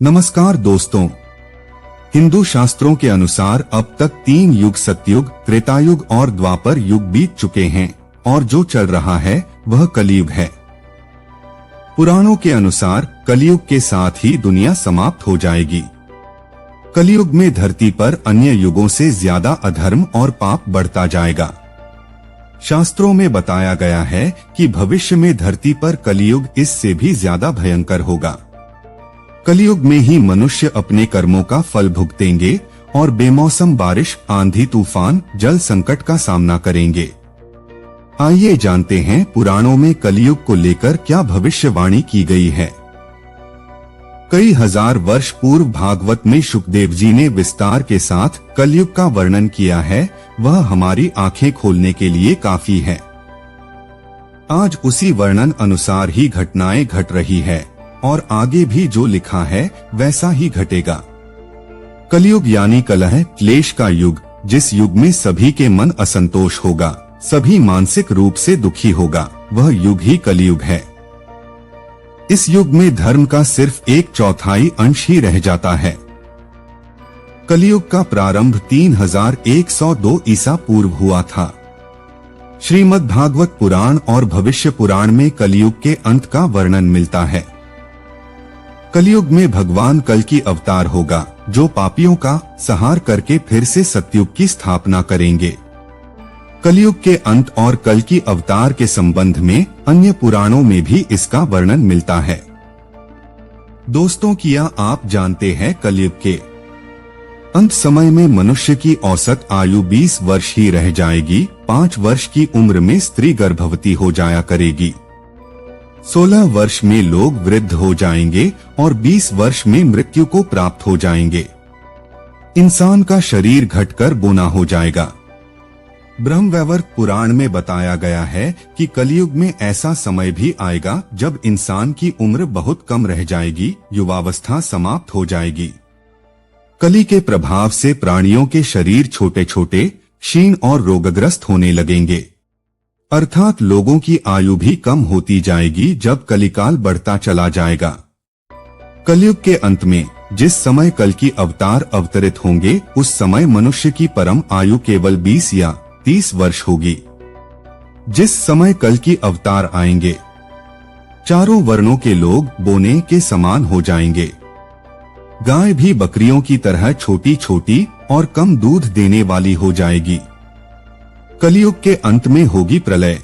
नमस्कार दोस्तों, हिंदू शास्त्रों के अनुसार अब तक 3 युग सतयुग, त्रेतायुग और द्वापर युग बीत चुके हैं और जो चल रहा है वह कलयुग है। पुराणों के अनुसार कलयुग के साथ ही दुनिया समाप्त हो जाएगी। कलयुग में धरती पर अन्य युगों से ज्यादा अधर्म और पाप बढ़ता जाएगा। शास्त्रों में बताया गया है कि भविष्य में धरती पर कलयुग इससे भी ज्यादा भयंकर होगा। कलयुग में ही मनुष्य अपने कर्मों का फल भुगतेंगे और बेमौसम बारिश, आंधी तूफान, जल संकट का सामना करेंगे। आइए जानते हैं पुराणों में कलयुग को लेकर क्या भविष्यवाणी की गई है। कई हजार वर्ष पूर्व भागवत में शुकदेव जी ने विस्तार के साथ कलयुग का वर्णन किया है, वह हमारी आंखें खोलने के लिए काफी है। आज उसी वर्णन अनुसार ही घटनाएं घट रही है और आगे भी जो लिखा है वैसा ही घटेगा। कलयुग यानी कलह क्लेश का युग, जिस युग में सभी के मन असंतोष होगा, सभी मानसिक रूप से दुखी होगा, वह युग ही कलयुग है। इस युग में धर्म का सिर्फ 1/4 अंश ही रह जाता है। कलयुग का प्रारंभ 3102 ईसा पूर्व हुआ था। श्रीमद् भागवत पुराण और भविष्य पुराण में कलयुग के अंत का वर्णन मिलता है। कलयुग में भगवान कल की अवतार होगा, जो पापियों का संहार करके फिर से सतयुग की स्थापना करेंगे। कलयुग के अंत और कल की अवतार के संबंध में अन्य पुराणों में भी इसका वर्णन मिलता है। दोस्तों, क्या आप जानते हैं कलयुग के अंत समय में मनुष्य की औसत आयु 20 वर्ष ही रह जाएगी। 5 वर्ष की उम्र में स्त्री गर्भवती हो जाया करेगी। 16 वर्ष में लोग वृद्ध हो जाएंगे और 20 वर्ष में मृत्यु को प्राप्त हो जाएंगे। इंसान का शरीर घटकर बोना हो जाएगा। ब्रह्मवैवर्त पुराण में बताया गया है कि कलयुग में ऐसा समय भी आएगा जब इंसान की उम्र बहुत कम रह जाएगी, युवावस्था समाप्त हो जाएगी। कली के प्रभाव से प्राणियों के शरीर छोटे छोटे, क्षीण और रोगग्रस्त होने लगेंगे, अर्थात लोगों की आयु भी कम होती जाएगी जब कलिकाल बढ़ता चला जाएगा। कलयुग के अंत में जिस समय कल की अवतार अवतरित होंगे, उस समय मनुष्य की परम आयु केवल 20 या 30 वर्ष होगी। जिस समय कल की अवतार आएंगे, चारों वर्णों के लोग बोने के समान हो जाएंगे। गाय भी बकरियों की तरह छोटी छोटी और कम दूध देने वाली हो जाएगी। कलयुग के अंत में होगी प्रलय।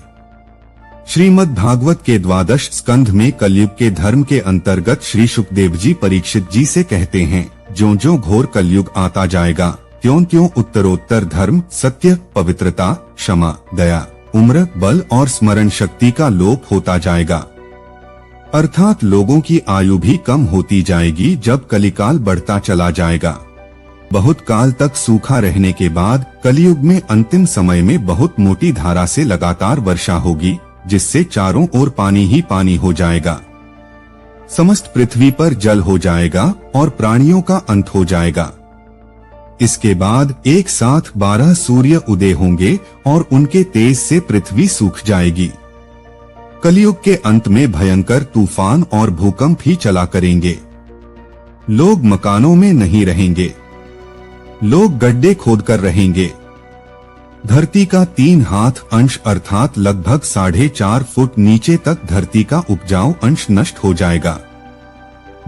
श्रीमद् भागवत के 12 स्कंध में कलयुग के धर्म के अंतर्गत श्री शुकदेव जी परीक्षित जी से कहते हैं, ज्यों-ज्यों घोर कलयुग आता जाएगा, त्यों-त्यों उत्तरोत्तर धर्म, सत्य, पवित्रता, क्षमा, दया, उम्र, बल और स्मरण शक्ति का लोप होता जाएगा। अर्थात लोगों की आयु भी कम होती जाएगी जब कलिकाल बढ़ता चला जाएगा। बहुत काल तक सूखा रहने के बाद कलयुग में अंतिम समय में बहुत मोटी धारा से लगातार वर्षा होगी, जिससे चारों ओर पानी ही पानी हो जाएगा। समस्त पृथ्वी पर जल हो जाएगा और प्राणियों का अंत हो जाएगा। इसके बाद एक साथ 12 सूर्य उदय होंगे और उनके तेज से पृथ्वी सूख जाएगी। कलयुग के अंत में भयंकर तूफान और भूकंप ही चला करेंगे। लोग मकानों में नहीं रहेंगे, लोग गड्ढे खोदकर रहेंगे। धरती का 3 हाथ अंश अर्थात लगभग 4.5 फुट नीचे तक धरती का उपजाऊ अंश नष्ट हो जाएगा।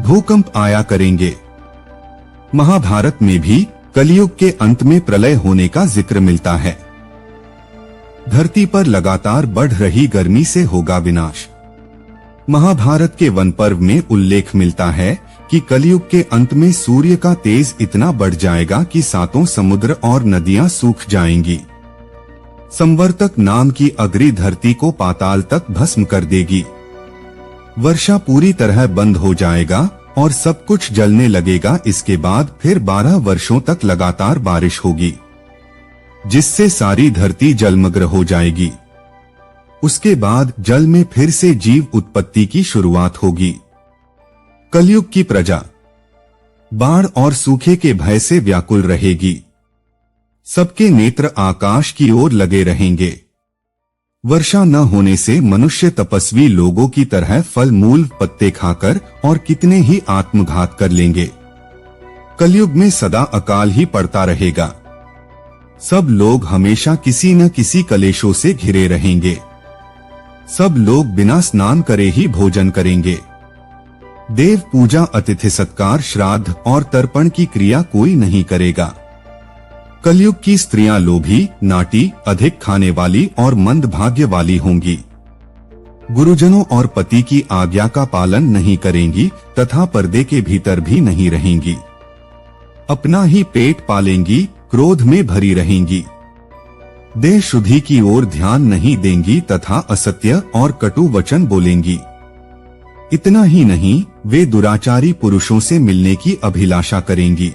भूकंप आया करेंगे। महाभारत में भी कलयुग के अंत में प्रलय होने का जिक्र मिलता है। धरती पर लगातार बढ़ रही गर्मी से होगा विनाश। महाभारत के वन पर्व में उल्लेख मिलता है कि कलयुग के अंत में सूर्य का तेज इतना बढ़ जाएगा कि 7 समुद्र और नदियां सूख जाएंगी। संवर्तक नाम की अग्नि धरती को पाताल तक भस्म कर देगी। वर्षा पूरी तरह बंद हो जाएगा और सब कुछ जलने लगेगा। इसके बाद फिर 12 वर्षों तक लगातार बारिश होगी, जिससे सारी धरती जलमग्न हो जाएगी। उसके बाद जल में फिर से जीव उत्पत्ति की शुरुआत होगी। कलयुग की प्रजा बाढ़ और सूखे के भय से व्याकुल रहेगी। सबके नेत्र आकाश की ओर लगे रहेंगे। वर्षा न होने से मनुष्य तपस्वी लोगों की तरह फल मूल पत्ते खाकर और कितने ही आत्मघात कर लेंगे। कलयुग में सदा अकाल ही पड़ता रहेगा। सब लोग हमेशा किसी न किसी कलेशों से घिरे रहेंगे। सब लोग बिना स्नान करे ही भोजन करेंगे। देव पूजा, अतिथि सत्कार, श्राद्ध और तर्पण की क्रिया कोई नहीं करेगा। कलयुग की स्त्रियां लोभी, नाटी, अधिक खाने वाली और मंदभाग्य वाली होंगी। गुरुजनों और पति की आज्ञा का पालन नहीं करेंगी तथा पर्दे के भीतर भी नहीं रहेंगी। अपना ही पेट पालेंगी, क्रोध में भरी रहेंगी। देह शुद्धि की ओर ध्यान नहीं देंगी तथा असत्य और कटु वचन बोलेंगी। इतना ही नहीं, वे दुराचारी पुरुषों से मिलने की अभिलाषा करेंगी।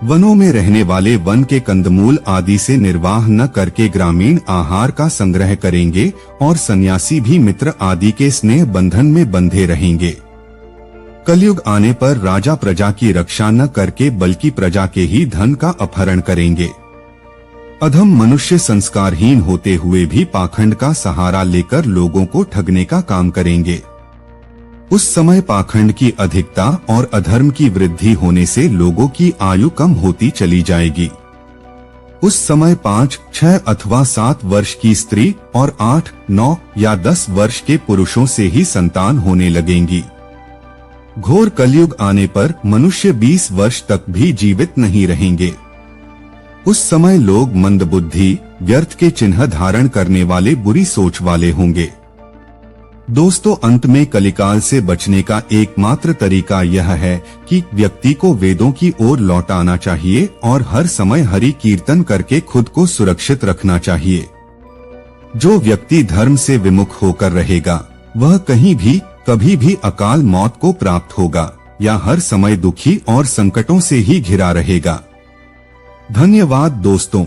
वनों में रहने वाले वन के कंदमूल आदि से निर्वाह न करके ग्रामीण आहार का संग्रह करेंगे और सन्यासी भी मित्र आदि के स्नेह बंधन में बंधे रहेंगे। कलयुग आने पर राजा प्रजा की रक्षा न करके बल्कि प्रजा के ही धन का अपहरण करेंगे। अधम मनुष्य संस्कारहीन होते हुए भी पाखंड का सहारा लेकर लोगों को ठगने का काम करेंगे। उस समय पाखंड की अधिकता और अधर्म की वृद्धि होने से लोगों की आयु कम होती चली जाएगी। उस समय 5, 6 अथवा 7 वर्ष की स्त्री और 8, 9 या 10 वर्ष के पुरुषों से ही संतान होने लगेंगी। घोर कलयुग आने पर मनुष्य 20 वर्ष तक भी जीवित नहीं रहेंगे। उस समय लोग मंदबुद्धि, व्यर्थ के चिन्ह धारण करने वाले, बुरी सोच वाले होंगे। दोस्तों, अंत में कलिकाल से बचने का एकमात्र तरीका यह है कि व्यक्ति को वेदों की ओर लौट आना चाहिए और हर समय हरि कीर्तन करके खुद को सुरक्षित रखना चाहिए। जो व्यक्ति धर्म से विमुख होकर रहेगा वह कहीं भी कभी भी अकाल मौत को प्राप्त होगा या हर समय दुखी और संकटों से ही घिरा रहेगा। धन्यवाद दोस्तों।